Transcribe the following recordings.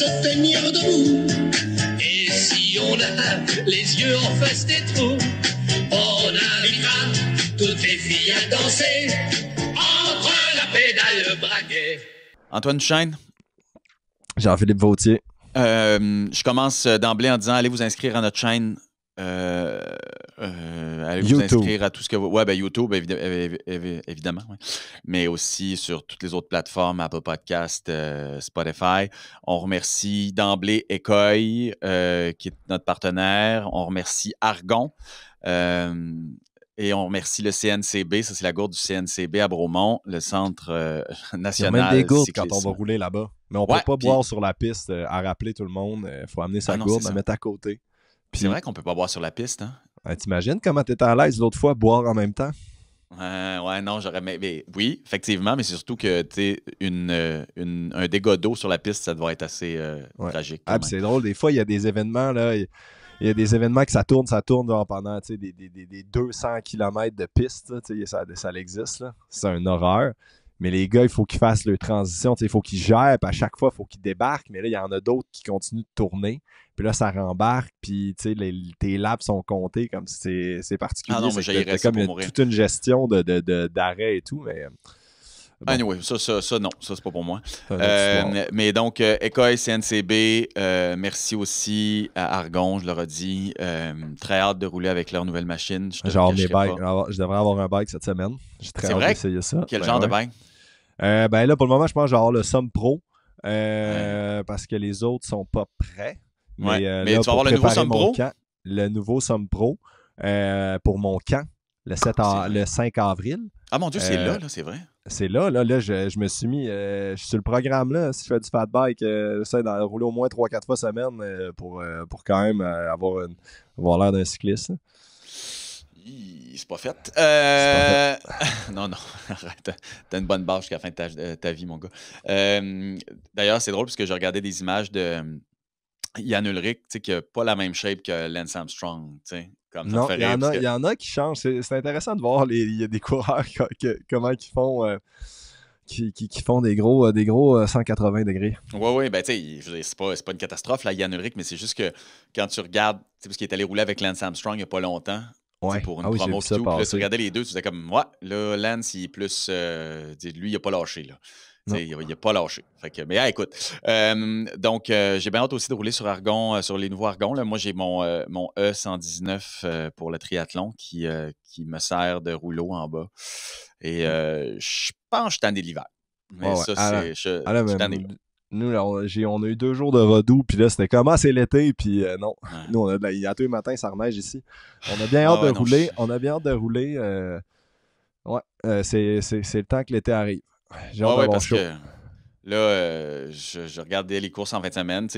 se tenir debout. Et si on a les yeux en face des trous, on invitera toutes les filles à danser entre la pédale et le braquet. Antoine Duchesne. Jean-Philippe Vautier. Je commence d'emblée en disant allez vous inscrire à notre chaîne. Allez vous inscrire à tout ce que vous... Ouais, ben YouTube, évidemment. Ouais. Mais aussi sur toutes les autres plateformes, Apple Podcast, Spotify. On remercie d'emblée Écoeil, qui est notre partenaire. On remercie Argon. Et on remercie le CNCB. Ça, c'est la gourde du CNCB à Bromont, le Centre national. Il y a même des gourdes quand on va rouler là-bas. Mais on ne peut pas boire sur la piste à rappeler tout le monde. Il faut amener sa gourde, la mettre à côté. C'est vrai qu'on peut pas boire sur la piste, hein? T'imagines comment t'étais à l'aise l'autre fois, boire en même temps? Ouais, non, j'aurais... Mais, oui, effectivement, mais c'est surtout que, tu sais, un dégât d'eau sur la piste, ça devrait être assez tragique. Ah, c'est drôle, des fois, il y a des événements, là... Il y a des événements que ça tourne genre, pendant des 200 km de piste. Ça existe. C'est une horreur. Mais les gars, il faut qu'ils fassent leur transition. Il faut qu'ils gèrent. Puis à chaque fois, il faut qu'ils débarquent. Mais là, il y en a d'autres qui continuent de tourner. Puis là, ça rembarque. Puis tes laps sont comptés comme si c'est particulier. Ah non, mais j'aillerais ça pour mourir. Toute une gestion d'arrêt et tout. Mais... Bon. Anyway, ça, non, ça, c'est pas pour moi. Mais donc, Écoeil, CNCB, merci aussi à Argon, je leur ai dit. Très hâte de rouler avec leur nouvelle machine. Je devrais avoir un bike cette semaine. J'ai très hâte d'essayer ça. Quel genre de bike? Là, pour le moment, je pense que je vais avoir le Somme Pro parce que les autres sont pas prêts. Mais là, tu vas avoir le nouveau Somme Pro? Le nouveau Somme Pro pour mon camp, le 5 avril. Ah mon Dieu, c'est là, c'est vrai. C'est là, je me suis mis, je suis sur le programme, là, si je fais du fat bike, j'essaie d'en rouler au moins 3-4 fois semaine pour quand même avoir l'air d'un cycliste. C'est pas fait. Non, arrête. T'as une bonne barre jusqu'à la fin de ta vie, mon gars. D'ailleurs, c'est drôle parce que je regardais des images de Jan Ullrich, qui n'a pas la même shape que Lance Armstrong, tu sais. Non, il y en a qui changent. C'est intéressant de voir il y a des coureurs comment ils font qui font des gros 180 degrés. Oui, ben tu sais, c'est pas une catastrophe, là, Jan Ullrich, mais c'est juste que quand tu regardes, parce qu'il est allé rouler avec Lance Armstrong il n'y a pas longtemps, pour une promo et tout, puis là, tu regardais les deux, tu disais comme, là, Lance, il est plus, lui, il n'a pas lâché, là. Il n'a pas lâché. Mais écoute. Donc, j'ai bien hâte aussi de rouler sur Argon, sur les nouveaux Argon. Là. Moi, j'ai mon E119 pour le triathlon qui me sert de rouleau en bas. Et je pense que je suis tanné l'hiver. Mais je suis tanné. Nous, là, on a eu 2 jours de redoux, puis là, c'était comment c'est l'été, puis non. Ouais. Nous, à tous les matins, ça reneige ici. On a bien hâte de rouler. On a bien hâte de rouler. C'est le temps que l'été arrive. Parce que là, je regardais les courses en fin de semaine.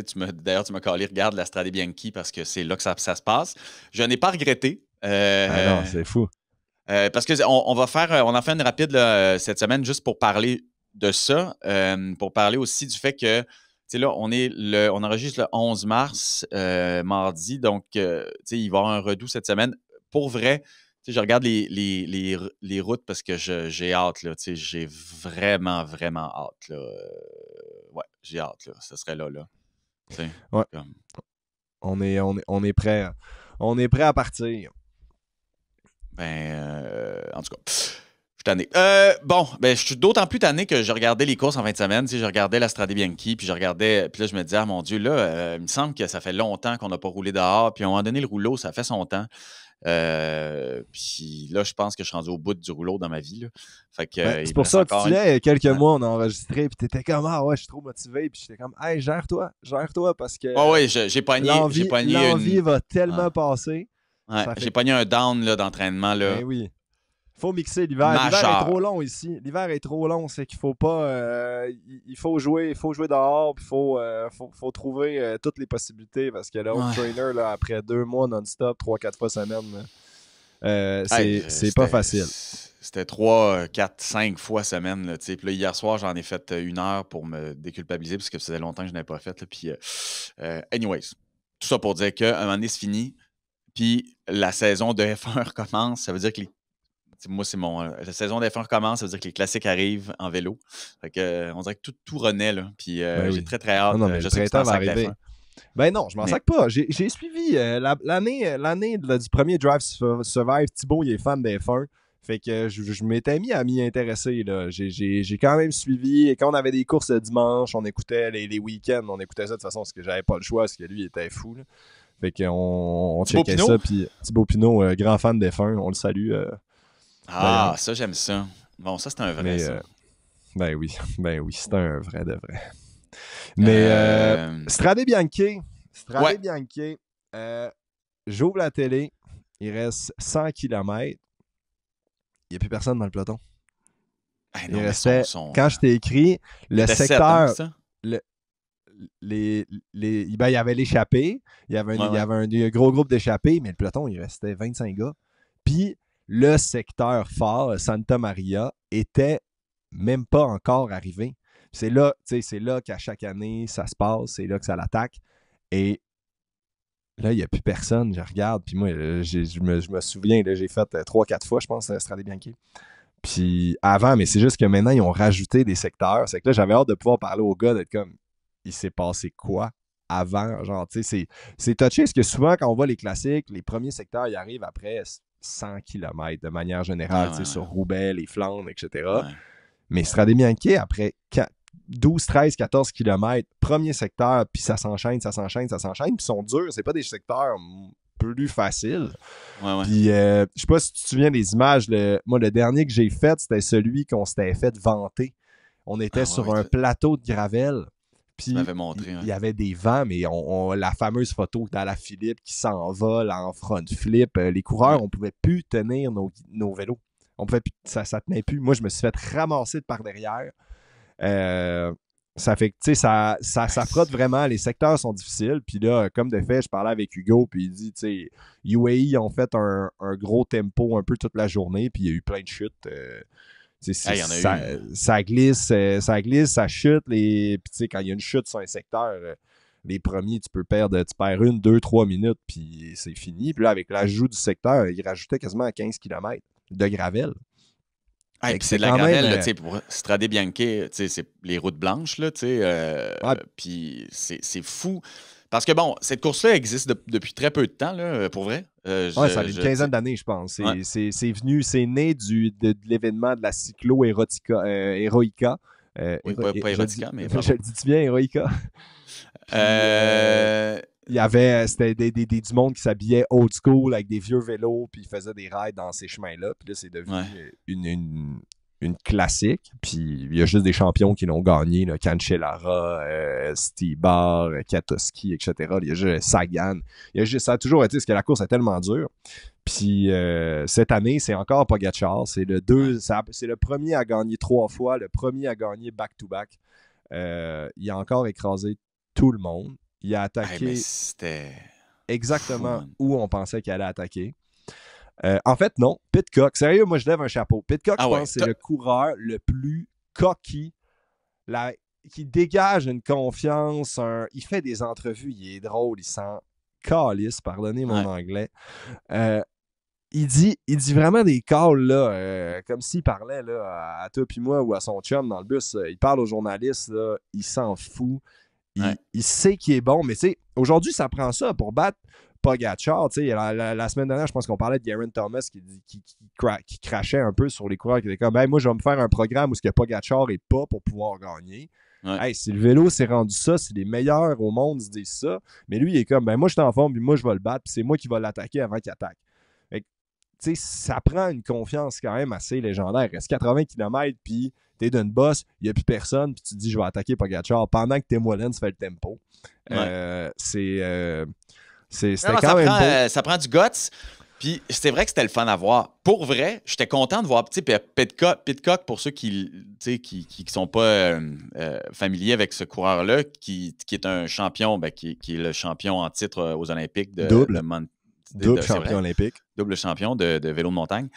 D'ailleurs, tu m'as calé, regarde la Strade Bianchi parce que c'est là que ça se passe. Je n'ai pas regretté. Non, c'est fou. Parce qu'on a fait une rapide là, cette semaine juste pour parler de ça, pour parler aussi du fait que là, on enregistre le 11 mars, mardi, donc il va y avoir un redout cette semaine. Pour vrai, je regarde les routes parce que j'ai hâte, là. J'ai vraiment, vraiment hâte, là. J'ai hâte, là. Ça serait là. Ouais. On est prêt. On est prêt à partir. En tout cas, je suis tanné. Je suis d'autant plus tanné que je regardais les courses en fin de semaine. Je regardais la Strade Bianchi, puis là, je me disais, ah mon Dieu, là, il me semble que ça fait longtemps qu'on n'a pas roulé dehors. Puis à un moment donné, le rouleau, ça fait son temps. Puis là, je pense que je suis rendu au bout du rouleau dans ma vie. Là. Fait que, c'est pour ça que tu disais, il y a quelques mois, on a enregistré, puis t'étais comme, je suis trop motivé, puis j'étais comme, hey, gère-toi, parce que j'ai pogné l'envie va tellement passer. Ouais, j'ai pogné un down là, d'entraînement. Là. Ben oui. Faut mixer l'hiver. L'hiver est trop long ici. L'hiver est trop long, c'est qu'il faut pas. Il faut jouer dehors, puis faut trouver toutes les possibilités parce que le home trainer, là, après 2 mois non-stop, 3-4 fois semaine, c'est pas facile. C'était 3, 4, 5 fois semaine. Là, puis là, hier soir, j'en ai fait 1 heure pour me déculpabiliser parce que ça faisait longtemps que je n'avais pas fait. Là, puis, anyways, tout ça pour dire qu'à un moment donné, c'est fini. Puis la saison de F1 recommence. Ça veut dire que moi, c'est la saison d'F1 recommence, ça veut dire que les classiques arrivent en vélo. Fait que, on dirait que tout renaît, là. Puis j'ai très, très hâte. Non, mais je le sais que printemps va tu arriver. Ben non, je m'en sac pas. J'ai suivi l'année du premier Drive Survive. Thibaut, il est fan d'F1. Fait que je m'étais mis à m'y intéresser. J'ai quand même suivi. Et quand on avait des courses le dimanche, on écoutait les week-ends. On écoutait ça de toute façon parce que j'avais pas le choix, parce que lui, il était fou. Là. Fait qu'on checkait ça. Puis Thibaut Pinot, grand fan d'F1, on le salue. Ça, j'aime ça. Bon, ça, c'est un vrai. Ben oui, c'est un vrai de vrai. Mais Strade Bianche, j'ouvre la télé, il reste 100 km. Il n'y a plus personne dans le peloton. Il restait, quand je t'ai écrit, le secteur... 7, hein, il y avait l'échappée, il y avait un gros groupe d'échappés, mais le peloton, il restait 25 gars. Puis le secteur phare, Santa Maria, était même pas encore arrivé. C'est là qu'à chaque année, ça se passe, c'est là que ça l'attaque. Et là, il n'y a plus personne, je regarde, puis moi, je me souviens, là, j'ai fait 3-4 fois, je pense, Strade Bianche. Puis avant, mais c'est juste que maintenant, ils ont rajouté des secteurs. C'est que là, j'avais hâte de pouvoir parler aux gars, d'être comme, il s'est passé quoi avant? Genre, tu sais, c'est touché, parce que souvent, quand on voit les classiques, les premiers secteurs, ils arrivent après 100 km de manière générale, sur Roubaix, les Flandres, etc. Ouais. Mais Strade Bianche, après 12, 13, 14 km, premier secteur, puis ça s'enchaîne, puis ils sont durs, c'est pas des secteurs plus faciles. Ouais. Puis, je sais pas si tu te souviens des images, moi, le dernier que j'ai fait, c'était celui qu'on s'était fait vanter. On était sur un plateau de gravel, puis il y avait des vents, mais la fameuse photo d'Alaphilippe qui s'envole en front flip, les coureurs, on pouvait plus tenir nos vélos. On pouvait plus, ça tenait plus. Moi, je me suis fait ramasser de par derrière. Ça fait que, tu sais, ça frotte vraiment. Les secteurs sont difficiles. Puis là, comme de fait, je parlais avec Hugo, puis il dit, tu sais, UAE ont fait un gros tempo un peu toute la journée, puis il y a eu plein de chutes. Ça glisse, ça chute. Puis, tu sais, quand il y a une chute sur un secteur, les premiers, tu perds 1, 2, 3 minutes, puis c'est fini. Puis là, avec l'ajout du secteur, il rajoutait quasiment 15 km de gravel. C'est de la gravel, pour Strade Bianche, c'est les routes blanches, puis c'est fou. Parce que, bon, cette course-là existe depuis très peu de temps, là, pour vrai. Ça a une quinzaine d'années, je pense. C'est né de l'événement de la cyclo-héroïca. Pas Erotica, mais... Je le dis-tu bien, Héroïca? Il y avait du monde qui s'habillait old school avec des vieux vélos, puis ils faisaient des rides dans ces chemins-là. Puis là, c'est devenu une classique. Puis il y a juste des champions qui l'ont gagné, là, Cancellara, Stibar, Katowski, etc. Il y a juste Sagan. Ça a toujours été parce que la course est tellement dure. Puis cette année, c'est encore Pogačar. C'est le premier à gagner 3 fois, le premier à gagner back-to-back. Il a encore écrasé tout le monde. Il a attaqué exactement où on pensait qu'il allait attaquer. En fait, non. Pidcock, sérieux, moi, je lève un chapeau. Pidcock, je pense que c'est le coureur le plus cocky, qui dégage une confiance. Il fait des entrevues, il est drôle, il s'en calisse, pardonnez mon anglais. Il dit vraiment des calls, là, comme s'il parlait là, à toi puis moi ou à son chum dans le bus. Il parle aux journalistes, là, il s'en fout. Il sait qu'il est bon, mais tu sais, aujourd'hui, ça prend ça pour battre Pogačar. La semaine dernière, je pense qu'on parlait de Geraint Thomas qui crachait un peu sur les coureurs, qui était comme moi, je vais me faire un programme où ce que Pogačar n'est pas pour pouvoir gagner. Hey, si le vélo s'est rendu ça, si les meilleurs au monde se disent ça, mais lui, il est comme moi, je suis en forme, puis moi, je vais le battre, puis c'est moi qui vais l'attaquer avant qu'il attaque. Fait que, ça prend une confiance quand même assez légendaire. Il reste 80 km, puis t'es d'une bosse, il n'y a plus personne, puis tu te dis je vais attaquer Pogačar pendant que Tim Wellens fait le tempo. C'était quand même beau. Ça prend du guts. Puis c'est vrai que c'était le fun à voir. Pour vrai, j'étais content de voir Pidcock, pour ceux qui sont pas familiers avec ce coureur-là, qui est un champion, qui est le champion en titre aux Olympiques de Double champion olympique. Double champion de vélo de montagne.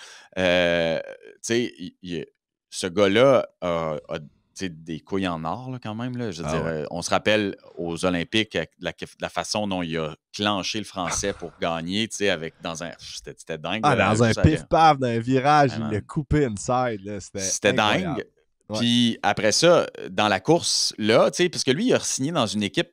Ce gars-là a des couilles en or, là, quand même. Là. Je veux dire, on se rappelle aux Olympiques la façon dont il a clenché le Français pour gagner, c'était dingue. Dans un pif-paf, dans un virage, il l'a coupé inside. Là. C'était dingue. Ouais. Puis après ça, dans la course, là, parce que lui, il a signé dans une équipe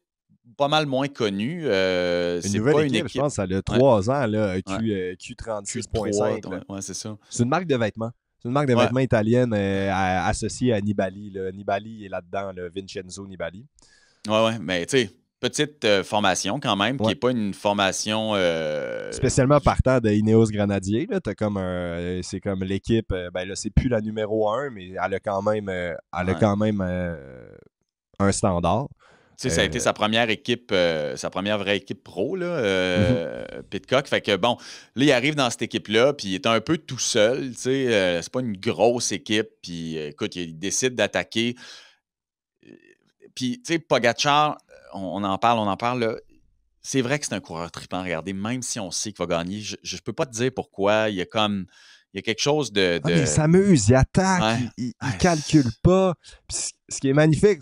pas mal moins connue. C'est pas une équipe, je pense, ça a 3 ans, là, Q36.5. Ouais, c'est ça. C'est une marque de vêtements. C'est une marque de vêtements italienne associée à Nibali. Là. Nibali est là-dedans, là, Vincenzo Nibali. Ouais, mais tu sais, petite formation quand même, qui n'est pas une formation... Spécialement partant de Ineos Grenadier. Là, c'est comme l'équipe, là, c'est plus la numéro 1, mais elle a quand même, un standard. Tu sais, ça a été sa première équipe, sa première vraie équipe pro, là, Pidcock. Fait que bon, là, il arrive dans cette équipe-là, puis il est un peu tout seul, tu sais. C'est pas une grosse équipe, puis écoute, il décide d'attaquer. Puis, tu sais, Pogačar, on en parle, là. C'est vrai que c'est un coureur trippant à regarder, même si on sait qu'il va gagner. Je peux pas te dire pourquoi. Il y a quelque chose de... il s'amuse, il attaque, il calcule pas. Puis ce qui est magnifique,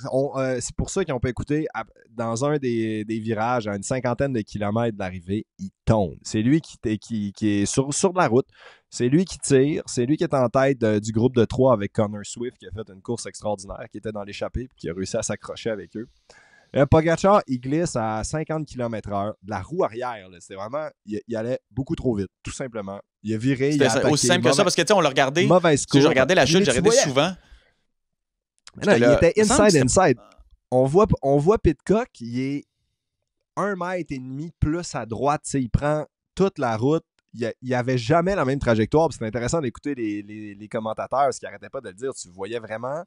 c'est pour ça qu'on peut écouter dans un des virages, à une 50aine de kilomètres de l'arrivée, il tombe. C'est lui qui est sur la route. C'est lui qui tire. C'est lui qui est en tête du groupe de 3 avec Connor Swift, qui a fait une course extraordinaire, qui était dans l'échappée et qui a réussi à s'accrocher avec eux. Pogačar, il glisse à 50 km/h. De la roue arrière, là, c'était vraiment... Il allait beaucoup trop vite, tout simplement. Il a viré, il a attaqué. Aussi simple que ça, parce que, tu sais, on l'a regardé. Mauvaise course. Je regardais la chute, j'ai regardé souvent. Non, il était inside. On voit Pidcock, il est 1,5 m plus à droite. Il prend toute la route. Il n'y avait jamais la même trajectoire. C'est intéressant d'écouter les commentateurs, parce qu'ils n'arrêtaient pas de le dire. Tu voyais vraiment...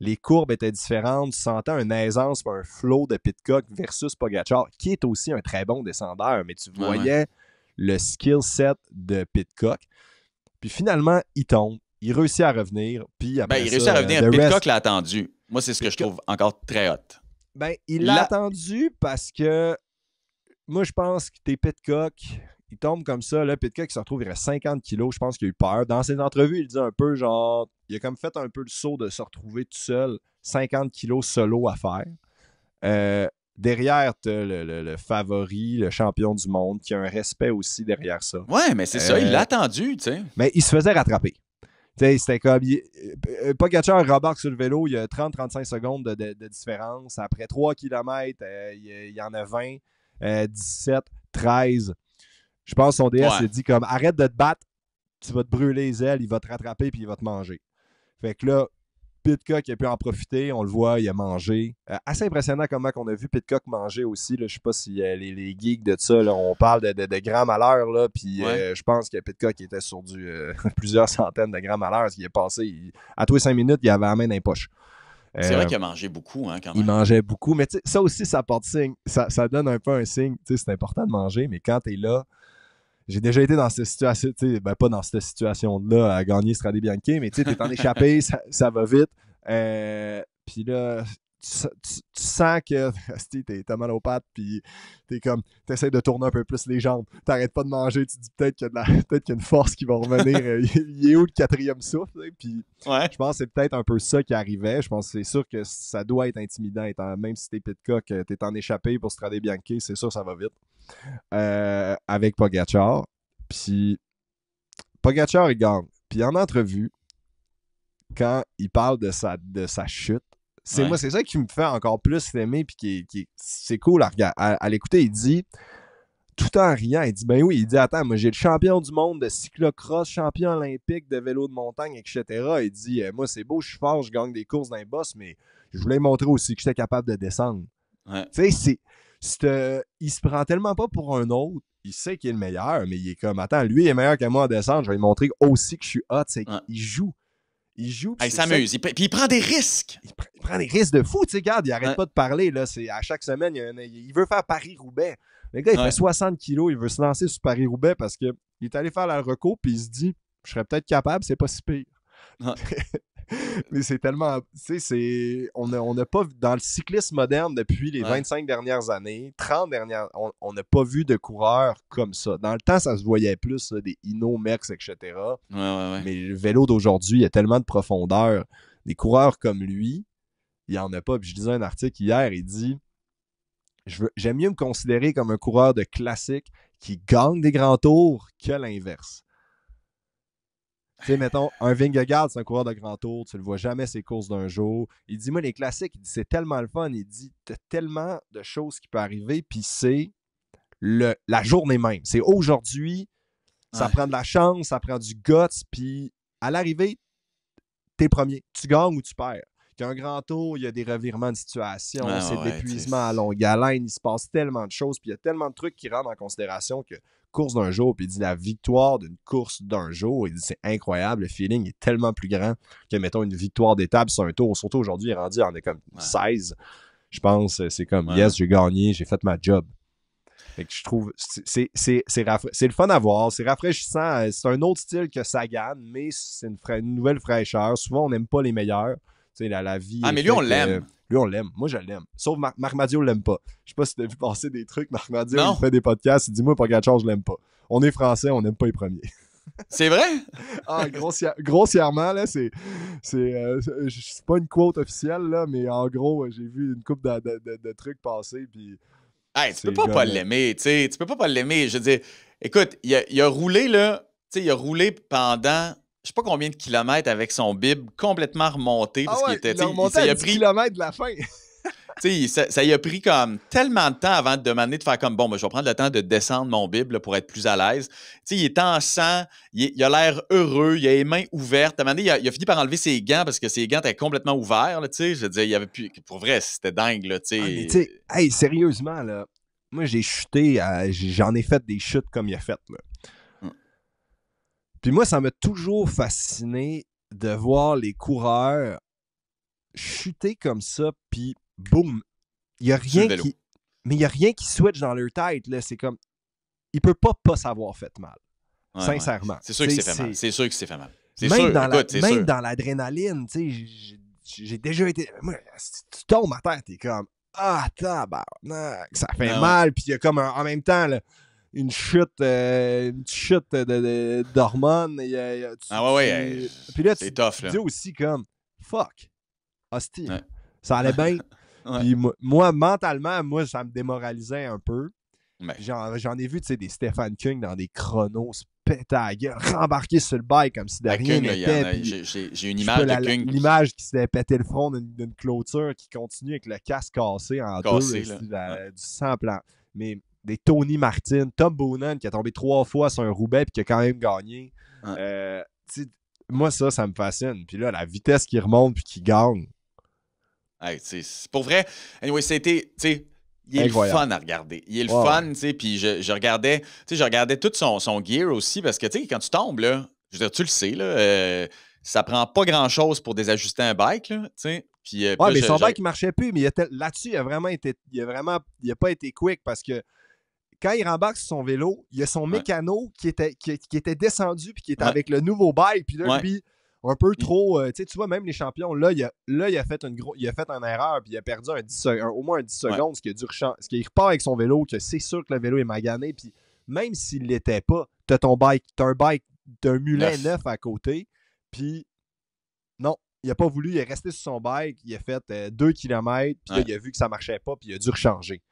Les courbes étaient différentes. Tu sentais une aisance, un flow de Pidcock versus Pogačar, qui est aussi un très bon descendeur. Mais tu voyais le skill set de Pidcock. Puis finalement, il tombe. Il réussit à revenir. Puis après il réussit à revenir. Pidcock l'a attendu. Moi, c'est ce que je trouve encore très hot. Il l'a attendu parce que moi, je pense que t'es Pidcock. Il tombe comme ça. Là, Pidcock, il se retrouve, il reste 50 kilos. Je pense qu'il a eu peur. Dans ses entrevues, il dit un peu genre... Il a comme fait un peu le saut de se retrouver tout seul, 50 kilos solo à faire. Derrière, tu as le favori, le champion du monde, qui a un respect aussi derrière ça. Ouais, mais c'est ça, il l'a attendu, tu sais. Mais il se faisait rattraper. C'était comme... Pogačar rembarque sur le vélo, il y a 30-35 secondes de différence. Après 3 km, il y en a 20, 17, 13. Je pense que son DS s'est dit comme, arrête de te battre, tu vas te brûler les ailes, il va te rattraper puis il va te manger. Fait que là, Pidcock a pu en profiter, on le voit, il a mangé. Assez impressionnant comment on a vu Pidcock manger aussi. Là. Je sais pas si les geeks de ça, là, on parle de grammes à l'heure, là, puis je pense que Pidcock était sur plusieurs centaines de grammes à l'heure. Ce qui est passé, à tous les 5 minutes, il avait la main dans les poches. C'est vrai qu'il a mangé beaucoup, hein, quand même. Il mangeait beaucoup, mais ça aussi, ça porte signe. Ça donne un peu un signe. C'est important de manger, mais quand tu es là, j'ai déjà été dans cette situation, pas dans cette situation-là à gagner Strade Bianche, mais tu es en échappé, ça va vite. Puis là, tu sens que t'as mal aux pattes, puis t'essaies de tourner un peu plus les jambes. T'arrêtes pas de manger, tu te dis peut-être qu'il y a une force qui va revenir. Il est où le 4e souffle? Puis je pense que c'est peut-être un peu ça qui arrivait. Je pense que c'est sûr que ça doit être intimidant. Même si t'es Pidcock, t'es en échappé pour Strade Bianche, c'est sûr que ça va vite. Avec Pogačar. Puis Pogačar, il gagne. Puis en entrevue, quand il parle de sa chute, moi, c'est ça qui me fait encore plus l'aimer, puis c'est cool à l'écouter. Il dit, tout en riant, il dit, ben oui, il dit, attends, moi j'ai le champion du monde de cyclocross, champion olympique de vélo de montagne, etc. Il dit, moi c'est beau, je suis fort, je gagne des courses dans les bosses, mais je voulais montrer aussi que j'étais capable de descendre. Tu sais, il se prend tellement pas pour un autre. Il sait qu'il est le meilleur, mais il est comme, attends, lui il est meilleur que moi en descente, je vais lui montrer aussi que je suis hot. Il joue. Il s'amuse. Puis il prend des risques. Il prend des risques de fou. Tu sais, regarde, il arrête pas de parler. Là. À chaque semaine, il veut faire Paris-Roubaix. Le gars, il fait 60 kilos. Il veut se lancer sur Paris-Roubaix parce qu'il est allé faire la reco puis il se dit, je serais peut-être capable, c'est pas si pire. Mais c'est tellement... Tu sais, on n'a pas... Dans le cyclisme moderne, depuis les 25 dernières années, 30 dernières... On n'a pas vu de coureurs comme ça. Dans le temps, ça se voyait plus, là, des Hinault, Merckx, etc. Mais le vélo d'aujourd'hui, il y a tellement de profondeur. Des coureurs comme lui, il n'y en a pas. Puis je lisais un article hier, il dit j'aime mieux me considérer comme un coureur de classique qui gagne des grands tours que l'inverse. Tu sais, mettons, un Vingegaard, c'est un coureur de grand tour, tu le vois jamais ses courses d'un jour. Il dit, moi, les classiques, il dit, c'est tellement le fun. Il dit, t'as tellement de choses qui peuvent arriver, puis c'est la journée même. C'est aujourd'hui, ça prend de la chance, ça prend du guts, puis à l'arrivée, t'es premier. Tu gagnes ou tu perds. Qu'un grand tour, il y a des revirements de situation, c'est de l'épuisement à longue haleine, il se passe tellement de choses, puis il y a tellement de trucs qui rentrent en considération que course d'un jour, puis il dit la victoire d'une course d'un jour, il dit c'est incroyable, le feeling est tellement plus grand que, mettons, une victoire d'étape sur un tour. Surtout aujourd'hui, il est rendu en est comme 16. Je pense, c'est comme, yes, j'ai gagné, j'ai fait ma job. Fait que je trouve, c'est le fun à voir, c'est rafraîchissant, c'est un autre style que Sagan, mais c'est une nouvelle fraîcheur. Souvent, on n'aime pas les meilleurs. Tu sais, la vie. Ah, mais lui, on l'aime. Lui, on l'aime. Moi, je l'aime. Sauf Marc Madio l'aime pas. Je sais pas si tu as vu passer des trucs. Marc Madio, il fait des podcasts. Il dit, moi, Pogacar, je l'aime pas. On est français, on n'aime pas les premiers. C'est vrai? Ah, grossièrement, là, c'est pas une quote officielle, là, mais en gros, j'ai vu une couple de trucs passer. Puis. Hey, tu peux pas l'aimer, tu sais. Tu peux pas l'aimer. Je veux dire, écoute, il a roulé, là. Tu sais, il a roulé pendant. Je sais pas combien de kilomètres avec son bib complètement remonté. Parce qu'il était, il a remonté à 10 kilomètres de la fin. Ça y a pris comme tellement de temps avant de demander de faire comme bon, ben, je vais prendre le temps de descendre mon bib là, pour être plus à l'aise. Il est en sang, il a l'air heureux, il a les mains ouvertes. À un moment donné, il a fini par enlever ses gants parce que ses gants étaient complètement ouverts. Là, je veux dire, il y avait plus. Pour vrai, c'était dingue. Là, hey, sérieusement, là, moi j'ai chuté, j'en ai fait des chutes comme il a fait. Là. Puis moi, ça m'a toujours fasciné de voir les coureurs chuter comme ça, puis boum, il n'y a rien qui... Mais il n'y a rien qui switch dans leur tête, là. C'est comme... Il peut pas s'avoir fait mal. Ouais, sincèrement. Ouais. C'est sûr que c'est fait mal. C'est sûr que c'est fait mal. Même dans l'adrénaline, tu sais, j'ai déjà été... Moi, si tu tombes à terre, t'es comme... Ah, tabarnak, ça fait mal. Puis il y a comme en même temps... Là, une chute d'hormones. Puis là, tu dis aussi comme fuck, hostie. Ouais. Ça allait bien. Puis moi, mentalement, ça me démoralisait un peu. Ouais. J'en ai vu des Stefan Kung dans des chronos se péter à la gueule, rembarquer sur le bike comme si de rien n'était. J'ai une image de Kung. L'image qui s'est pété le front d'une clôture qui continue avec le casque cassé en deux. Du sang plan. Mais des Tony Martin, Tom Boonen qui a tombé 3 fois sur un Roubaix et qui a quand même gagné. Ouais. Moi, ça me fascine. Puis là, la vitesse qui remonte puis qui gagne. Hey, c'est pour vrai. Anyway, c'était... Il est incroyable. Le fun à regarder. Il est le fun, tu sais, puis je regardais tout son gear aussi, parce que, tu sais, quand tu tombes, là, je veux dire, tu le sais, là, ça prend pas grand-chose pour désajuster un bike, là, tu sais. Puis, mais son bike, il marchait plus, mais là-dessus, il a pas été quick, parce que quand il rembarque sur son vélo, il y a son mécano qui était descendu puis qui était avec le nouveau bike, puis là, lui, un peu trop... tu vois, même les champions, là, il a fait une erreur, puis il a perdu au moins un 10 secondes, ce qui a dû ce qui repart avec son vélo, que c'est sûr que le vélo est magané, puis même s'il l'était pas, t'as un mulet neuf à côté, puis non, il a pas voulu, il est resté sur son bike, il a fait 2 km, puis là, il a vu que ça marchait pas, puis il a dû rechanger.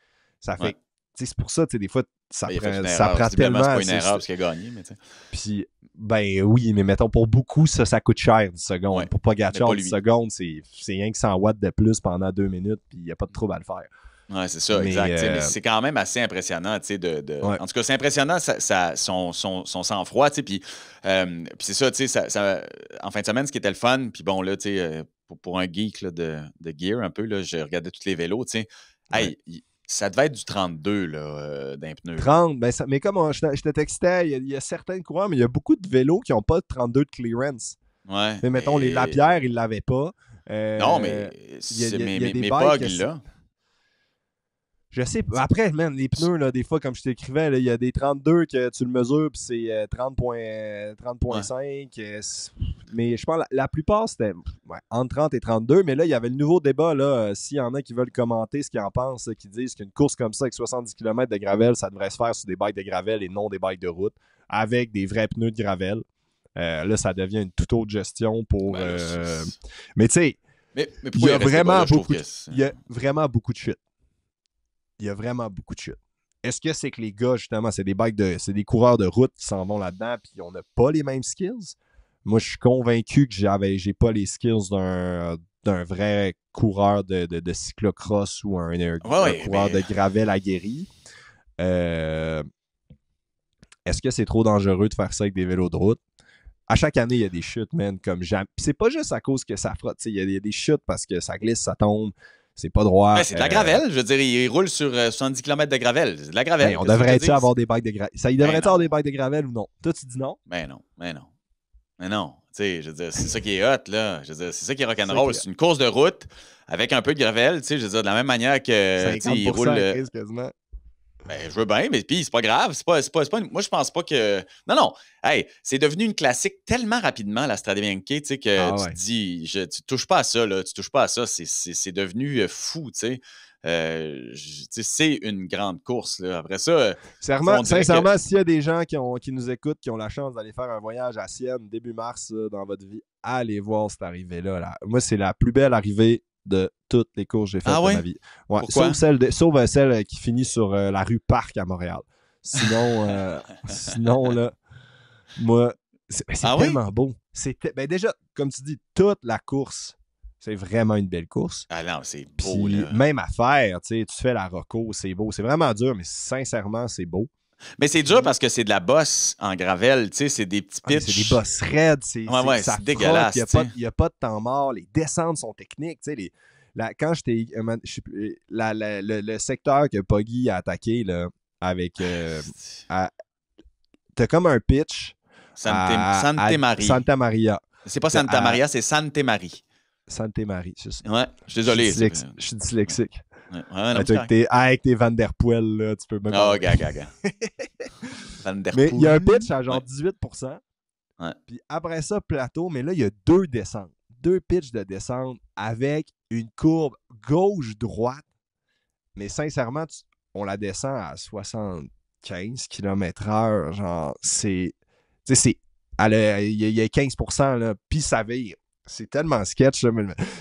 Ça fait... C'est pour ça, des fois, ça prend tellement... C'est pas une erreur parce qu'il a gagné, mais tu sais. Puis, ben oui, mais mettons, pour beaucoup, ça coûte cher 10 secondes. Ouais, pour Pogacar, 10 secondes, c'est rien que 100 watts de plus pendant 2 minutes, puis il n'y a pas de trouble à le faire. Oui, c'est ça, exact. Mais c'est quand même assez impressionnant, tu sais, En tout cas, c'est impressionnant, son sang-froid, tu sais, puis c'est ça, tu sais, en fin de semaine, ce qui était le fun, puis bon, là, tu sais, pour un geek là, de gear un peu, là, je regardais tous les vélos, tu sais, ça devait être du 32 là, d'un pneu. 30, mais comme je te textais, il y a certains coureurs, mais il y a beaucoup de vélos qui n'ont pas de 32 de clearance. Ouais. Mais mettons, les Lapierre, ils ne l'avaient pas. Non, mais mes bugs, là. Je sais pas. Après, man, les pneus, là, des fois, comme je t'écrivais, il y a des 32 que tu le mesures, puis c'est 30.5. Mais je pense que la plupart, c'était entre 30 et 32. Mais là, il y avait le nouveau débat. Là, s'il y en a qui veulent commenter ce qu'ils en pensent, qui disent qu'une course comme ça, avec 70 km de gravel, ça devrait se faire sur des bikes de gravel et non des bikes de route, avec des vrais pneus de gravel. Là, ça devient une toute autre gestion pour... Mais tu sais... Mais il y a vraiment beaucoup de chutes. Il y a vraiment beaucoup de chutes. Est-ce que c'est que les gars, justement, c'est des coureurs de route qui s'en vont là-dedans puis on n'a pas les mêmes skills? Moi, je suis convaincu que j'ai pas les skills d'un vrai coureur de cyclocross ou un coureur de gravel aguerri. Est-ce que c'est trop dangereux de faire ça avec des vélos de route? À chaque année, il y a des chutes, man, comme jamais. C'est pas juste à cause que ça frotte. Il y a des chutes parce que ça glisse, ça tombe. C'est pas droit. Ben, c'est de la gravel. Je veux dire, il roule sur 70 km de gravel. C'est de la gravel. On devrait-tu avoir des bikes de gravel? Il devrait-tu avoir des bikes de gravel ou non? Toi, tu dis non? Mais non. Tu sais, je veux dire, c'est ça qui est hot, là. Je veux dire, c'est ça qui est rock'n'roll. C'est une course de route avec un peu de gravel, tu sais, je veux dire, de la même manière que, tu sais, il roule... quasiment. Ben, je veux bien, mais puis c'est pas grave. Moi, je pense pas que... Non. Hey, c'est devenu une classique tellement rapidement, la Strade Bianche, tu sais, que tu te dis, tu touches pas à ça, là. Tu touches pas à ça. C'est devenu fou, tu sais. C'est une grande course, là. Après ça... Sincèrement, s'il y a des gens qui nous écoutent, qui ont la chance d'aller faire un voyage à Sienne début mars dans votre vie, allez voir cette arrivée-là. Là. Moi, c'est la plus belle arrivée de toutes les courses que j'ai faites de ma vie. Ouais, sauf celle qui finit sur la rue Parc à Montréal. Sinon, là, moi, c'est tellement beau. Déjà, comme tu dis, toute la course, c'est vraiment une belle course. Ah non, c'est beau, là. Même à faire, tu fais la Rocco, c'est beau. C'est vraiment dur, mais sincèrement, c'est beau. Mais c'est dur parce que c'est de la bosse en gravel, tu sais, c'est des petits pitchs. C'est des bosses raides, c'est dégueulasse. Il n'y a pas de temps mort, les descentes sont techniques, tu sais. Quand j'étais. Le secteur que Poggy a attaqué, là, avec. T'as comme un pitch. Santa Maria. Santa Maria. C'est pas Santa Maria, c'est Santa Marie. Santa Marie, c'est ça. Ouais, je suis désolé. Je suis dyslexique. Ouais, avec tes Van Der Poel, là, tu peux même. Oh, gars. Van Der Poel. Mais il y a un pitch à genre 18%. Ouais. Puis après ça, plateau, mais là, il y a 2 descentes. 2 pitchs de descente avec une courbe gauche-droite. Mais sincèrement, on la descend à 75 km/h. Genre, il y a 15%, là, puis ça vire. C'est tellement sketch. Là,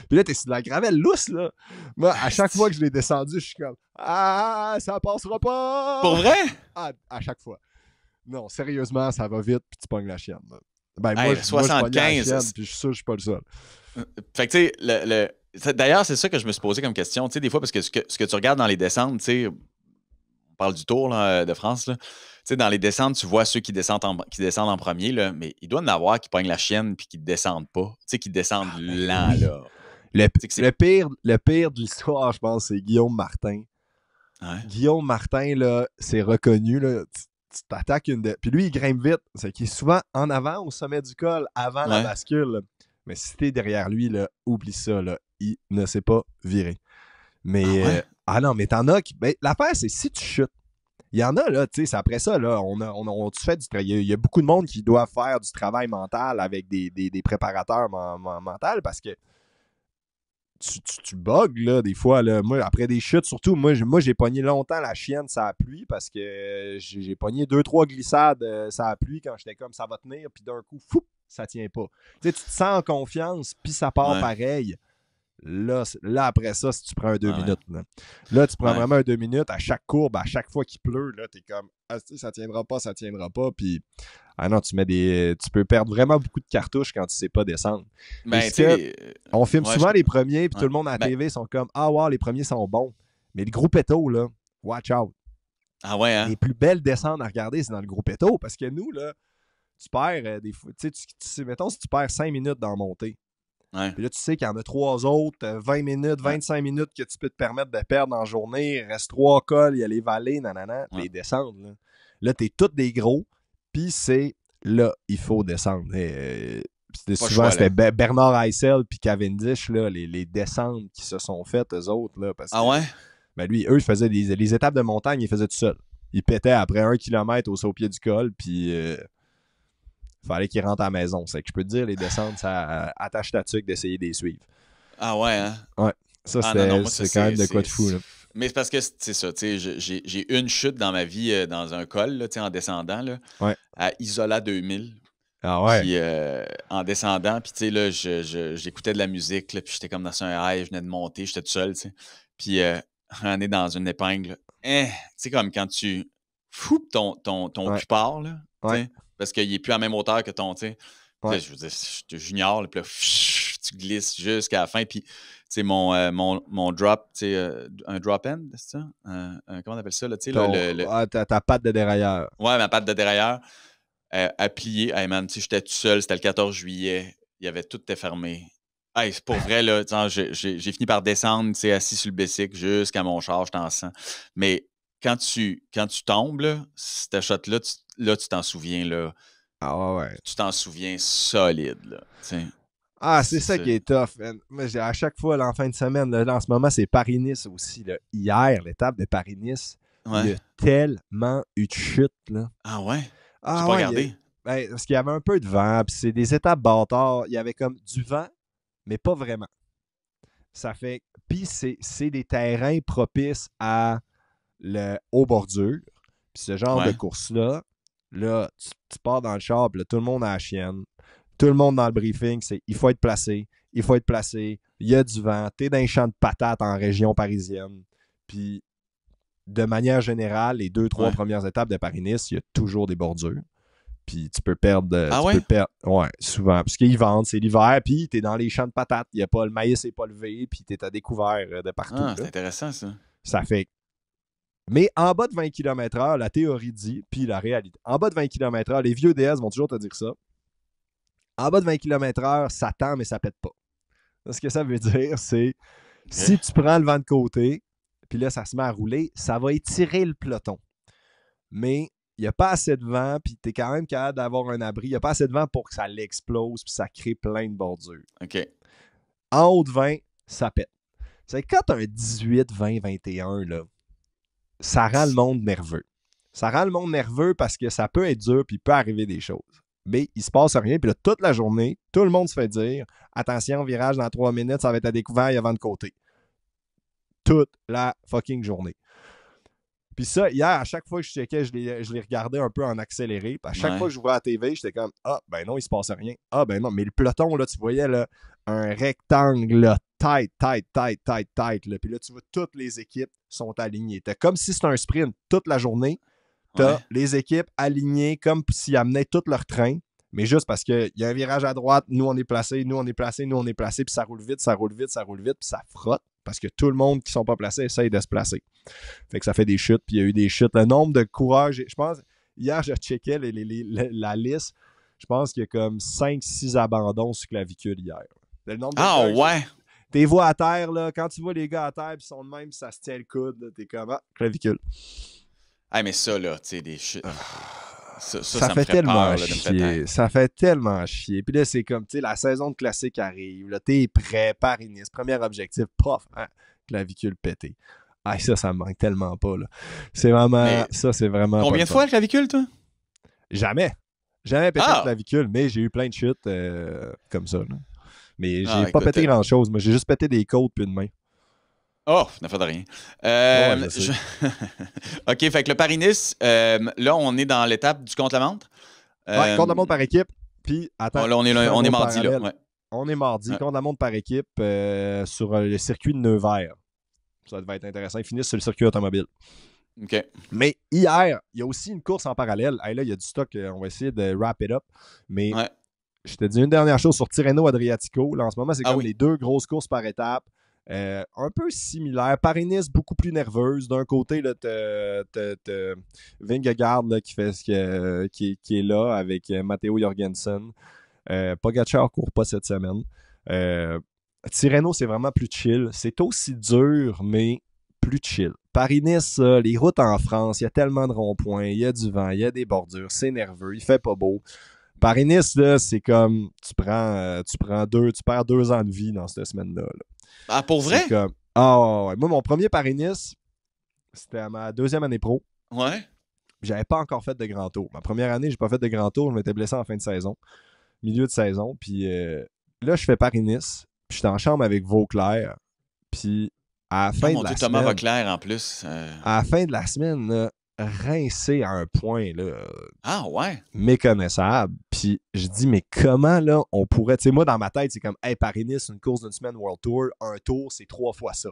puis là, t'es sur de la gravelle lousse, là. Moi, à chaque fois que je l'ai descendu, je suis comme « Ah, ça passera pas! » Pour vrai? À chaque fois. Non, sérieusement, ça va vite, puis tu pognes la chienne. Là. Moi, 75, puis je suis sûr que je suis pas le seul. Fait que, tu sais, d'ailleurs, c'est ça que je me suis posé comme question. Tu sais, des fois, parce que ce que tu regardes dans les descentes, tu sais, on parle du Tour là, de France, là. Tu sais, dans les descentes, tu vois ceux qui descendent en premier, là, mais il doit y en avoir qui pognent la chienne puis qui ne descendent pas. Tu sais, qui descendent lent, là. Le pire de l'histoire, je pense, c'est Guillaume Martin. Ouais. Guillaume Martin, là, c'est reconnu, là. Tu t'attaques puis lui, il grimpe vite. C'est qu'il est souvent en avant, au sommet du col, avant la bascule. Là. Mais si t'es derrière lui, là, oublie ça, là. Il ne sait pas virer. Mais, non, mais t'en as qui... Ben, l'affaire, c'est si tu chutes. Il y en a, là, tu sais, c'est après ça, là, tu fais du travail. Il y a beaucoup de monde qui doit faire du travail mental avec des préparateurs mentaux parce que tu bugs, là, des fois, là. Moi, après des chutes, surtout, moi j'ai pogné longtemps la chienne ça a plu parce que j'ai pogné 2-3 glissades ça a plu quand j'étais comme ça va tenir, puis d'un coup, fou, ça tient pas. Tu sais, tu te sens en confiance, puis ça part pareil. Là, après ça, si tu prends un 2 minutes, là, tu prends vraiment un 2 minutes à chaque courbe, à chaque fois qu'il pleut, là, t'es comme, ça tiendra pas, puis non, tu peux perdre vraiment beaucoup de cartouches quand tu sais pas descendre. On filme souvent les premiers, puis tout le monde à la TV sont comme, wow, les premiers sont bons. Mais le gruppetto, là, watch out. Ah ouais, hein? Les plus belles descentes à regarder, c'est dans le gruppetto, parce que nous, là, tu perds des fois, tu sais, mettons, si tu perds 5 minutes dans la montée, puis là, tu sais qu'il y en a 3 autres, 20 minutes, 25 minutes que tu peux te permettre de perdre en journée. Il reste 3 cols, il y a les vallées, les descentes. Là, t'es tous des gros, puis c'est là, il faut descendre. Souvent, c'était Bernard Heissel puis Cavendish, là, les descentes qui se sont faites, eux autres. Là, parce que, lui, eux, ils faisaient les étapes de montagne, ils faisaient tout seuls. Ils pétaient après 1 kilomètre au pied du col, puis... fallait qu'ils rentrent à la maison. C'est que je peux te dire, les descentes, ça attache ta tuque d'essayer de les suivre. Ah ouais, hein? Ouais. Ça, c'est quand même de quoi de fou. Là. Mais c'est parce que c'est ça, tu sais, j'ai une chute dans ma vie dans un col, là, en descendant, là, à Isola 2000. Ah ouais? Puis en descendant, puis tu sais, là, j'écoutais de la musique, là, puis j'étais comme dans un high, je venais de monter, j'étais tout seul, tu sais. Puis on est dans une épingle. Tu sais, comme quand tu fous ton cul part, là, parce qu'il n'est plus à la même hauteur que ton, tu sais. Là, je veux dire, je junior, là, puis là, tu glisses jusqu'à la fin, puis tu sais, mon drop, tu sais, un drop-end, c'est ça? Comment on appelle ça, là, tu sais, ta patte de dérailleur. Ouais, ma patte de dérailleur. À plier. Hey man, j'étais tout seul, c'était le 14 juillet, il y avait tout était fermé. Hey, c'est pour vrai, là, j'ai fini par descendre, assis sur le bicycle jusqu'à mon char, j'étais en sang. Mais quand tu tombes, là, cette shot-là, tu t'en souviens, là. Ah ouais. Tu t'en souviens solide, là. T'sais. Ah, c'est ça qui est tough, man. Moi, à chaque fois, là, en fin de semaine, là, en ce moment, c'est Paris-Nice aussi. Là. Hier, l'étape de Paris-Nice, il y a tellement eu de chutes, là. Ah ouais? Ah, tu peux regarder? Parce qu'il y avait un peu de vent, puis c'est des étapes bâtards. Il y avait comme du vent, mais pas vraiment. Ça fait. Puis c'est des terrains propices aux bordures. Puis ce genre de course-là, là, tu pars dans le char, puis là, tout le monde a la chienne. Tout le monde dans le briefing, c'est il faut être placé, il faut être placé. Il y a du vent, t'es dans un champ de patates en région parisienne. Puis de manière générale, les 2-3 premières étapes de Paris-Nice, il y a toujours des bordures. Puis tu peux perdre. Ouais, souvent. Parce qu'ils vendent, c'est l'hiver, puis t'es dans les champs de patates. Le maïs n'est pas levé, puis t'es à découvert de partout. Ah, c'est intéressant, ça. Ça fait. Mais en bas de 20 km/h, la théorie dit, puis la réalité. En bas de 20 km/h, les vieux DS vont toujours te dire ça. En bas de 20 km/h, ça tend, mais ça pète pas. Ce que ça veut dire, c'est si tu prends le vent de côté, puis là, ça se met à rouler, ça va étirer le peloton. Mais il n'y a pas assez de vent, puis tu es quand même capable d'avoir un abri. Il n'y a pas assez de vent pour que ça l'explose, puis ça crée plein de bordures. OK. En haut de 20, ça pète. C'est quand tu as un 18, 20, 21, là, ça rend le monde nerveux. Ça rend le monde nerveux parce que ça peut être dur, puis il peut arriver des choses. Mais il se passe rien, puis là, toute la journée, tout le monde se fait dire « Attention, virage dans 3 minutes, ça va être à découvert, il y a vent de côté. » Toute la fucking journée. Puis ça, hier, à chaque fois que je checkais, je les regardais un peu en accéléré. Puis à chaque fois que je voyais la TV, j'étais comme « Ah, ben non, il se passe rien. Ah, ben non. » Mais le peloton, là, tu voyais là, un rectangle là, tight. Là. Puis là, tu vois, toutes les équipes sont alignées. T'as comme si c'était un sprint toute la journée. T'as les équipes alignées comme s'ils amenaient tout leur train. Mais juste parce qu'il y a un virage à droite, nous on est placés, puis ça roule vite, puis ça frotte. Parce que tout le monde qui ne sont pas placés essaye de se placer. Fait que ça fait des chutes, puis il y a eu des chutes. Le nombre de coureurs, je pense, hier, je checkais la liste. Je pense qu'il y a comme 5-6 abandons sur clavicule hier. Le nombre de ouais? T'es vois à terre, là, quand tu vois les gars à terre, puis ils sont de même, ça se tient le coude, là, t'es comme, clavicule. Ah, mais ça, là, tu sais, des chutes. Ça fait tellement chier. Ça fait tellement chier. Puis là, c'est comme, tu sais, la saison de classique arrive. Là, t'es prêt, Paris-Nice. Premier objectif, pof, clavicule pété. Ah, ça me manque tellement pas, là. C'est vraiment... ça, c'est vraiment... Combien de fois le clavicule, toi? Jamais. Jamais pété le clavicule, mais j'ai eu plein de chutes comme ça, là. Mais j'ai pas pété grand-chose. Moi, j'ai juste pété des côtes puis une main. Oh, n'a fait de rien. OK, fait que le Paris-Nice, là, on est dans l'étape du contre-la-montre. Contre-la-montre par équipe. Puis, attends. Là, on est mardi, là. Ouais. On est mardi. Contre-la-montre par équipe sur le circuit de Nevers. Ça devait être intéressant. Ils finissent sur le circuit automobile. OK. Mais hier, il y a aussi une course en parallèle. Hey, là, il y a du stock. On va essayer de wrap it up. Mais je te dis une dernière chose sur Tirreno-Adriatico. Là, en ce moment, c'est comme les deux grosses courses par étape. Un peu similaire. Paris-Nice, beaucoup plus nerveuse. D'un côté, t'as Vingegaard là, qui est là avec Matteo Jorgensen. Pogacar court pas cette semaine. Tirreno, c'est vraiment plus chill. C'est aussi dur, mais plus chill. Paris-Nice, les routes en France, il y a tellement de ronds-points, il y a du vent, il y a des bordures, c'est nerveux, il fait pas beau. Paris-Nice, là, c'est comme tu perds 2 ans de vie dans cette semaine-là. Là. Ah, pour vrai? Ouais. Moi, mon premier Paris-Nice, c'était à ma 2e année pro. Ouais. J'avais pas encore fait de grand tour. Ma première année, j'ai pas fait de grand tour. Je m'étais blessé en fin de saison, milieu de saison. Puis là, je fais Paris-Nice. Puis j'étais en chambre avec Vauclair. Puis à la fin de la semaine... Thomas Vauclair, en plus. À la fin de la semaine, là, rincé à un point là, méconnaissable. Puis je dis, mais comment là, on pourrait... Tu sais, moi, dans ma tête, c'est comme, hey, Paris-Nice, une course d'une semaine World Tour, un tour, c'est 3 fois ça.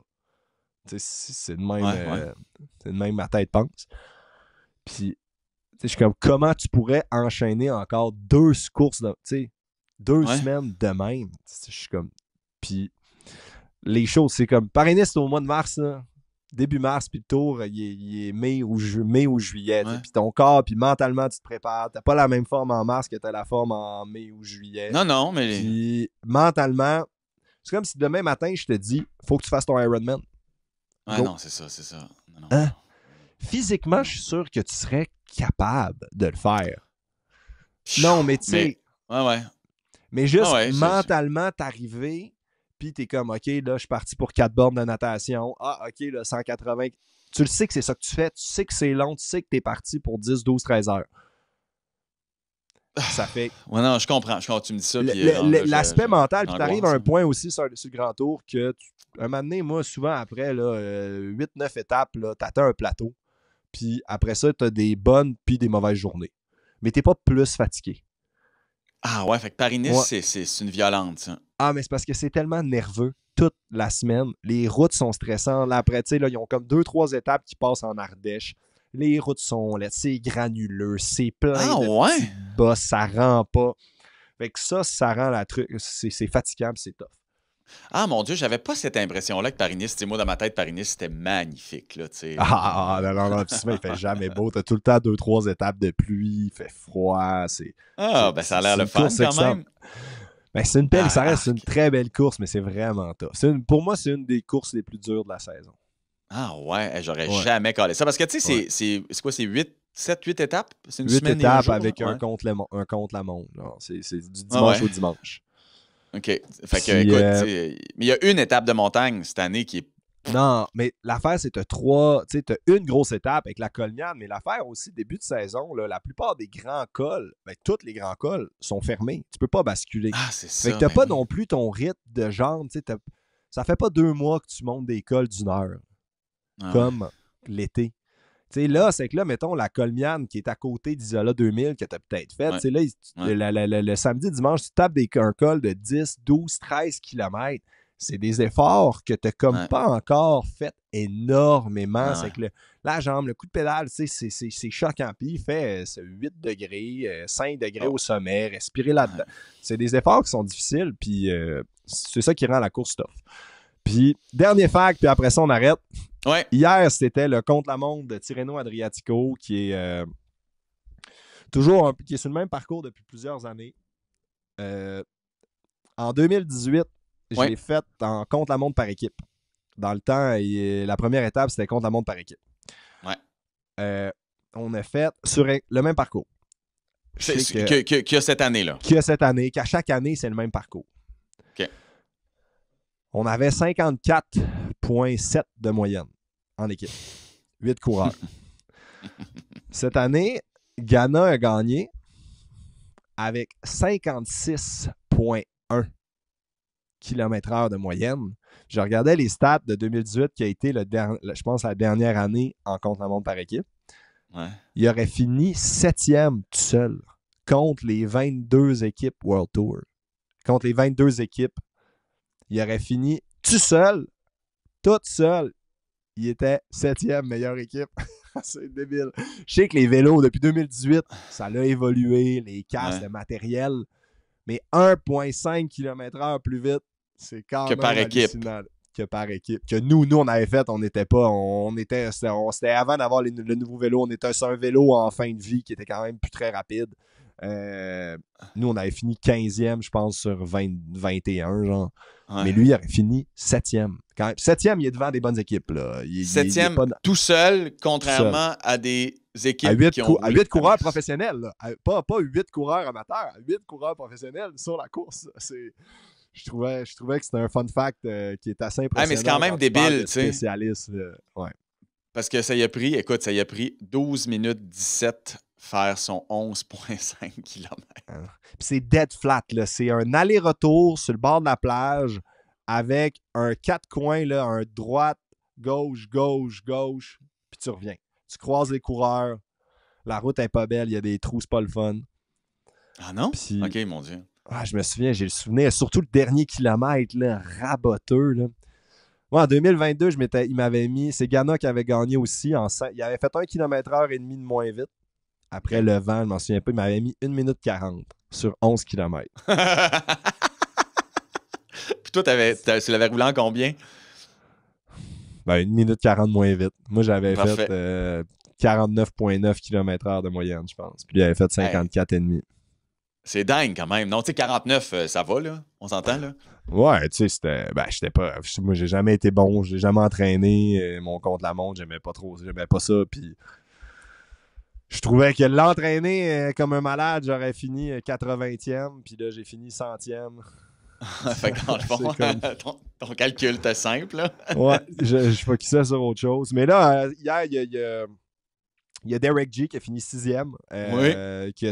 Tu sais, c'est de même, c'est de même ma tête pense. Puis, je suis comme, comment tu pourrais enchaîner encore 2 courses, tu sais, 2 semaines de même? Je suis comme... Puis, les choses, c'est comme, Paris-Nice, c'est au mois de mars, là. Début mars, puis le tour, il est mai ou juillet. Puis ton corps, puis mentalement, tu te prépares. T'as pas la même forme en mars que t'as la forme en mai ou juillet. Non, mais... Puis mentalement, c'est comme si demain matin, je te dis, faut que tu fasses ton Ironman. Non, c'est ça. Non. Hein? Physiquement, je suis sûr que tu serais capable de le faire. Non, mais tu sais... Ouais. Mais juste mentalement, t'arriver... Puis t'es comme, OK, là, je suis parti pour 4 bornes de natation. Ah, OK, là, 180. Tu le sais que c'est ça que tu fais. Tu sais que c'est long. Tu sais que t'es parti pour 10, 12, 13 heures. Ça fait... Ouais, non, je comprends. Tu me dis ça. L'aspect mental, puis t'arrives à un point aussi sur le Grand Tour que, un moment donné, moi, souvent après, 8-9 étapes, là, t'atteins un plateau. Puis après ça, t'as des bonnes puis des mauvaises journées. Mais t'es pas plus fatigué. Ah ouais, fait que Paris-Nice, c'est une violente, ça. Ah, mais c'est parce que c'est tellement nerveux toute la semaine. Les routes sont stressantes. Là, après, tu sais, ils ont comme 2-3 étapes qui passent en Ardèche. Les routes sont laides, c'est granuleux, c'est plein de petits bosses, ça rend pas. Fait que ça rend la truc, c'est fatigant, c'est tough. Ah mon Dieu, j'avais pas cette impression-là que Paris-Nice, moi dans ma tête, Paris-Nice, c'était magnifique, là, tu sais. Non, il fait jamais beau. T'as tout le temps 2-3 étapes de pluie, il fait froid, ça a l'air le fun quand même. Ben, c'est une belle, ça reste une très belle course, mais c'est vraiment tough. Pour moi, c'est une des courses les plus dures de la saison. Ah ouais, j'aurais jamais collé ça. Parce que tu sais, c'est quoi, c'est 7-8 étapes? C'est une 8 semaine étapes et un jour, avec un contre-la-montre. C'est du dimanche au dimanche. OK. Fait que, écoute, mais il y a une étape de montagne cette année qui est... Non, mais l'affaire, c'est que t'as une grosse étape avec la Colgnane, mais l'affaire aussi, début de saison, là, la plupart des grands cols, tous les grands cols sont fermés. Tu peux pas basculer. Ah, c'est ça. Fait que t'as pas non plus ton rythme de jambes. Ça fait pas 2 mois que tu montes des cols d'1 heure. Comme l'été. T'sais, là, c'est que là, mettons, la Colmiane qui est à côté d'Isola 2000 que tu as peut-être fait, le samedi, dimanche, tu tapes un col de 10, 12, 13 km. C'est des efforts que tu n'as comme pas encore fait énormément. C'est que la jambe, le coup de pédale, c'est choquant. Puis il fait 8 degrés, 5 degrés au sommet, respirer là-dedans. C'est des efforts qui sont difficiles, puis c'est ça qui rend la course tough. Puis, dernier fact, puis après ça, on arrête. Hier, c'était le contre-la-montre de Tirreno Adriatico, qui est qui est sur le même parcours depuis plusieurs années. En 2018, je l'ai fait en contre-la-montre par équipe. Dans le temps, la première étape, c'était contre-la-montre par équipe. On a fait sur le même parcours. Qu'il y a cette année-là. Qu'il y a cette année, qu'à chaque année, c'est le même parcours. OK. On avait 54,7 de moyenne en équipe. 8 coureurs. Cette année, Ghana a gagné avec 56,1 km/h de moyenne. Je regardais les stats de 2018 qui a été, je pense, la dernière année en contre-la-montre par équipe. Il aurait fini 7e tout seul contre les 22 équipes World Tour. Contre les 22 équipes, il aurait fini tout seul. Il était 7e meilleure équipe. C'est débile. Je sais que les vélos, depuis 2018, ça l'a évolué, les casques, le matériel, mais 1,5 km/h plus vite, c'est quand même hallucinant. Que par équipe. Que nous, on avait fait, on n'était pas, c'était avant d'avoir le nouveau vélo, on était sur un vélo en fin de vie qui était quand même plus très rapide. Nous, on avait fini 15e, je pense, sur 21, genre. Mais lui, il aurait fini 7e. 7e, il est devant des bonnes équipes. Là. 7e tout seul, contrairement à des équipes à 8 coureurs professionnels. Là. Pas 8 coureurs amateurs, à 8 coureurs professionnels sur la course. Je trouvais que c'était un fun fact qui est assez impressionnant. Mais c'est quand même débile, tu sais. Spécialiste, Parce que ça y a pris 12 minutes 17 faire son 11,5 km. Puis c'est dead flat, là. C'est un aller-retour sur le bord de la plage avec un 4 coins, là, un droite, gauche, puis tu reviens. tu croises les coureurs, la route est pas belle, il y a des trous, c'est pas le fun. Ah non? Puis, OK, mon Dieu. Je me souviens, j'ai le souvenir, surtout le dernier kilomètre, là, raboteux. Là. Moi, en 2022, il m'avait mis, c'est Ghana qui avait gagné aussi. Il avait fait 1 km/h et demi de moins vite. Après le vent, je m'en souviens pas, il m'avait mis 1 minute 40 sur 11 km. Puis toi, tu l'avais roulé en combien? 1 minute 40 moins vite. Moi, j'avais fait 49,9 km/h de moyenne, je pense. Puis il avait fait 54,5. C'est dingue quand même. Non, tu sais, 49, ça va, là? On s'entend, là? Ouais, tu sais, c'était. J'étais pas. Moi, j'ai jamais été bon. J'ai jamais entraîné. Mon contre-la-montre, j'aimais pas trop. J'aimais pas ça. Puis. Je trouvais que l'entraîner comme un malade, j'aurais fini 80e. Puis là, j'ai fini 100e. Fait que dans le fond, comme... ton calcul était simple, là. Ouais, je focusais sur autre chose. Mais là, hier, il y a Derek G qui a fini 6e. Qui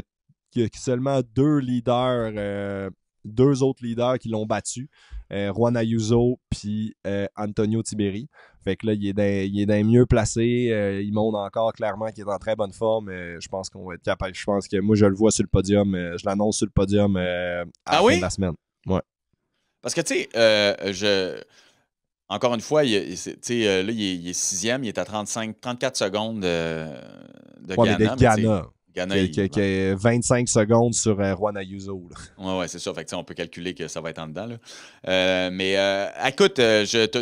a seulement 2 leaders, 2 autres leaders qui l'ont battu. Juan Ayuso puis Antonio Tiberi. Fait que là, il est dans mieux placé. Il montre encore clairement qu'il est en très bonne forme. Je pense qu'on va être capable. Je pense que moi, je le vois sur le podium. Je l'annonce sur le podium à la fin de la semaine. Ouais. Parce que, tu sais, encore une fois, là, il est 6e. Il est à 34 secondes de Ghana. Ghana qui a 25 secondes sur Juan Ayuso. Oui, c'est ça. Fait que, on peut calculer que ça va être en dedans. Là. Mais écoute,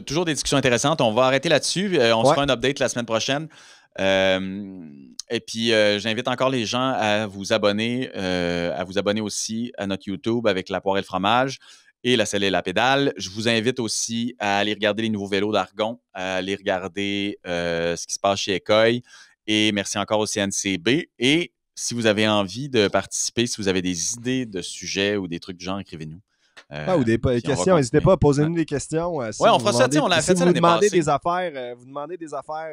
toujours des discussions intéressantes. On va arrêter là-dessus. On se fera un update la semaine prochaine. Et puis, j'invite encore les gens à vous abonner aussi à notre YouTube avec La Poire et le fromage et La Selle et la pédale. Je vous invite aussi à aller regarder les nouveaux vélos d'Argon, à aller regarder ce qui se passe chez Ecoy. Et merci encore au CNCB. Et si vous avez envie de participer, si vous avez des idées de sujets ou des trucs du genre, écrivez-nous. Ou des questions, n'hésitez pas à poser-nous des questions. Si on fera ça, on l'a fait ça l'année passée. Vous demandez des affaires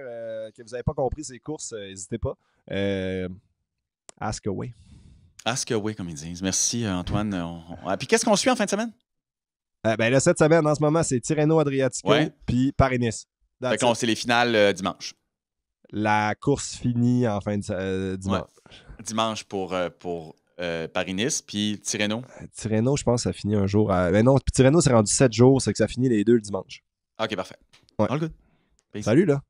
que vous n'avez pas compris ces courses, n'hésitez pas. Ask away. Ask away, comme ils disent. Merci, Antoine. Puis qu'est-ce qu'on suit en fin de semaine? Là, cette semaine, en ce moment, c'est Tirreno Adriatico puis Paris-Nice. Fait qu'on c'est les finales dimanche. La course finit en fin de dimanche. Ouais. Dimanche pour Paris-Nice, puis Tirreno. Tirreno, je pense que ça finit un jour. Non, Tirreno, c'est rendu 7 jours, c'est que ça finit les 2 le dimanche. OK, parfait. Ouais. All good. Peace. Salut, là.